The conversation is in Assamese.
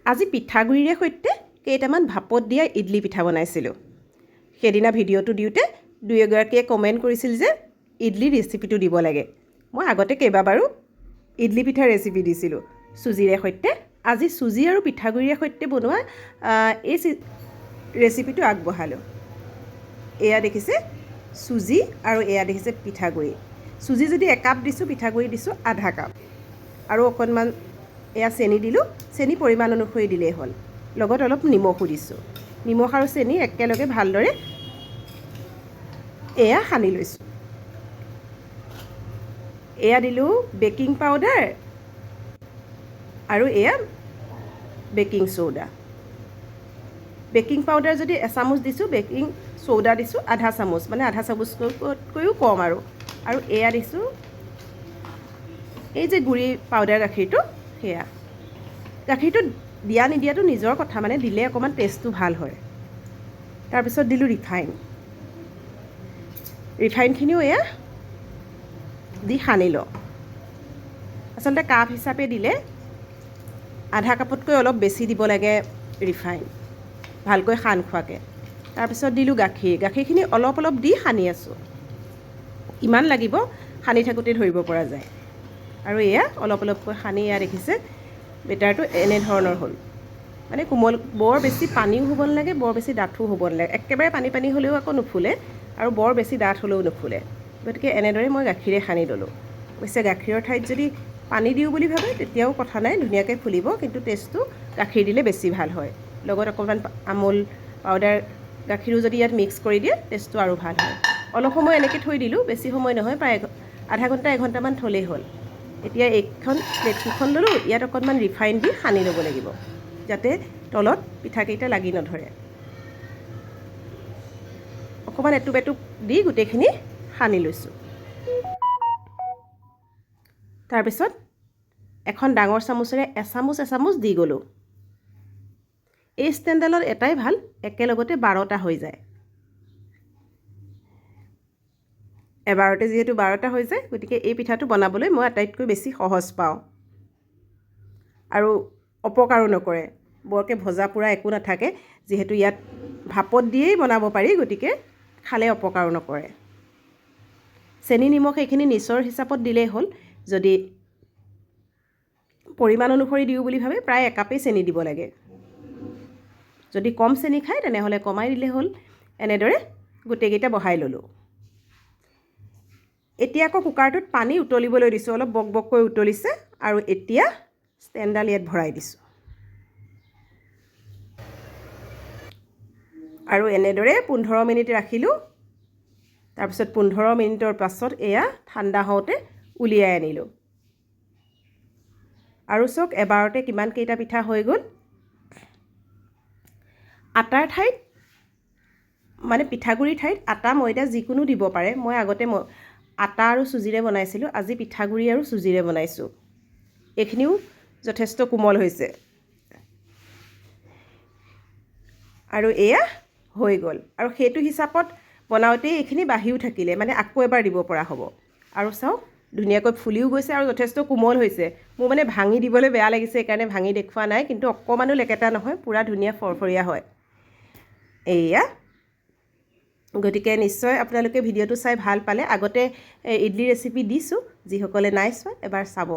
আজি পিঠাগুড়িৰে সৈতে কেইটামান ভাপত দিয়া ইডলি পিঠা বনাইছিলোঁ। সেইদিনা ভিডিঅ'টো দিওঁতে দুই এগৰাকীয়ে কমেণ্ট কৰিছিল যে ইডলি ৰেচিপিটো দিব লাগে। মই আগতে কেইবাবাৰো ইডলি পিঠাৰ ৰেচিপি দিছিলোঁ চুজিৰে সৈতে। আজি চুজি আৰু পিঠাগুড়িৰে সৈতে বনোৱা এই ৰেচিপিটো আগবঢ়ালোঁ। এয়া দেখিছে চুজি আৰু এয়া দেখিছে পিঠাগুড়ি। চুজি যদি একাপ দিছোঁ, পিঠাগুড়ি দিছোঁ আধা কাপ, আৰু অকণমান এয়া চেনি দিলোঁ। চেনি পৰিমাণ অনুসৰি দিলেই হ'ল। লগত অলপ নিমখো দিছোঁ। নিমখ আৰু চেনি একেলগে ভালদৰে এয়া সানি লৈছোঁ। এয়া দিলোঁ বেকিং পাউডাৰ আৰু এয়া বেকিং চ'ডা। বেকিং পাউডাৰ যদি এচামুচ দিছোঁ, বেকিং চ'ডা দিছোঁ আধা চামুচ, মানে আধা চামুচতকৈও কম আৰু এয়া দিছোঁ এই যে গুড়ি পাউডাৰ গাখীৰটো, সেয়া। গাখীৰটো দিয়া নিদিয়াটো নিজৰ কথা, মানে দিলে অকণমান টেষ্টটো ভাল হয়। তাৰপিছত দিলোঁ ৰিফাইন। ৰিফাইনখিনিও এয়া দি সানি লওঁ। আচলতে কাপ হিচাপে দিলে আধা কাপতকৈ অলপ বেছি দিব লাগে ৰিফাইন, ভালকৈ সান খোৱাকৈ। তাৰপিছত দিলোঁ গাখীৰ। গাখীৰখিনি অলপ অলপ দি সানি আছোঁ। ইমান লাগিব সানি থাকোঁতে ধৰিব পৰা যায়। আৰু এয়া অলপ অলপকৈ সানি এয়া দেখিছে বেটাৰটো এনেধৰণৰ হ'ল। মানে কোমল, বৰ বেছি পানীও হ'ব নালাগে, বৰ বেছি ডাঠো হ'ব নালাগে। একেবাৰে পানী পানী হ'লেও আকৌ নুফুলে, আৰু বৰ বেছি ডাঠ হ'লেও নুফুলে। গতিকে এনেদৰে মই গাখীৰে সানি ল'লোঁ। অৱশ্যে গাখীৰৰ ঠাইত যদি পানী দিওঁ বুলি ভাবে তেতিয়াও কথা নাই, ধুনীয়াকৈ ফুলিব, কিন্তু টেষ্টটো গাখীৰ দিলে বেছি ভাল হয়। লগত অকণমান আমুল পাউডাৰ গাখীৰো যদি ইয়াত মিক্স কৰি দিয়ে টেষ্টটো আৰু ভাল হয়। অলপ সময় এনেকৈ থৈ দিলোঁ, বেছি সময় নহয়, প্ৰায় আধা ঘণ্টা এঘণ্টামান থ'লেই হ'ল। এতিয়া এইখন প্লেটকেইখন ল'লোঁ, ইয়াত অকণমান ৰিফাইন দি সানি ল'ব লাগিব, যাতে তলত পিঠাকেইটা লাগি নধৰে। অকণমান এটুপ এটুপ দি গোটেইখিনি সানি লৈছোঁ। তাৰপিছত এখন ডাঙৰ চামুচেৰে এচামুচ দি গ'লোঁ। এই ষ্টেণ্ডডালত এটাই ভাল, একেলগতে 12টা হৈ যায়। এবাৰতে যিহেতু 12টা হৈ যায়, গতিকে এই পিঠাটো বনাবলৈ মই আটাইতকৈ বেছি সহজ পাওঁ। আৰু অপকাৰো নকৰে, বৰকৈ ভজা পোৰা একো নাথাকে। যিহেতু ইয়াত ভাপত দিয়েই বনাব পাৰি, গতিকে খালে অপকাৰো নকৰে। চেনি নিমখ এইখিনি নিজৰ হিচাপত দিলেই হ'ল। যদি পৰিমাণ অনুসৰি দিওঁ বুলি ভাবে প্ৰায় একাপেই চেনি দিব লাগে। যদি কম চেনি খায় তেনেহ'লে কমাই দিলেই হ'ল। এনেদৰে গোটেইকেইটা বহাই ল'লোঁ। এতিয়া আকৌ কুকাৰটোত পানী উতলিবলৈ দিছোঁ, অলপ বক বককৈ উতলিছে, আৰু এতিয়া ষ্টেণ্ডডাল ইয়াত ভৰাই দিছোঁ। আৰু এনেদৰে 15 মিনিট ৰাখিলোঁ। তাৰপিছত 15 মিনিটৰ পাছত এয়া ঠাণ্ডা হওঁতে উলিয়াই আনিলোঁ। আৰু চাওক এবাৰতে কিমানকেইটা পিঠা হৈ গ'ল। আটাৰ ঠাইত, মানে পিঠাগুড়িৰ ঠাইত আটা ময়দা যিকোনো দিব পাৰে। মই আগতে আটা আৰু চুজিৰে বনাইছিলোঁ, আজি পিঠাগুড়ি আৰু চুজিৰে বনাইছোঁ। এইখিনিও যথেষ্ট কোমল হৈছে। আৰু এয়া হৈ গ'ল। আৰু সেইটো হিচাপত বনাওঁতেই এইখিনি বাঢ়িও থাকিলে, মানে আকৌ এবাৰ দিব পৰা হ'ব। আৰু চাওক ধুনীয়াকৈ ফুলিও গৈছে আৰু যথেষ্ট কোমল হৈছে। মোৰ মানে ভাঙি দিবলৈ বেয়া লাগিছে, সেইকাৰণে ভাঙি দেখুওৱা নাই, কিন্তু অকণমানো লেকেটা নহয়, পূৰা ধুনীয়া ফৰফৰীয়া হয়। এয়া, গতিকে নিশ্চয় আপোনালোকে ভিডিঅ'টো চাই ভাল পালে। আগতে ইডলি ৰেচিপি দিছোঁ, যিসকলে নাই চোৱা এবাৰ চাব।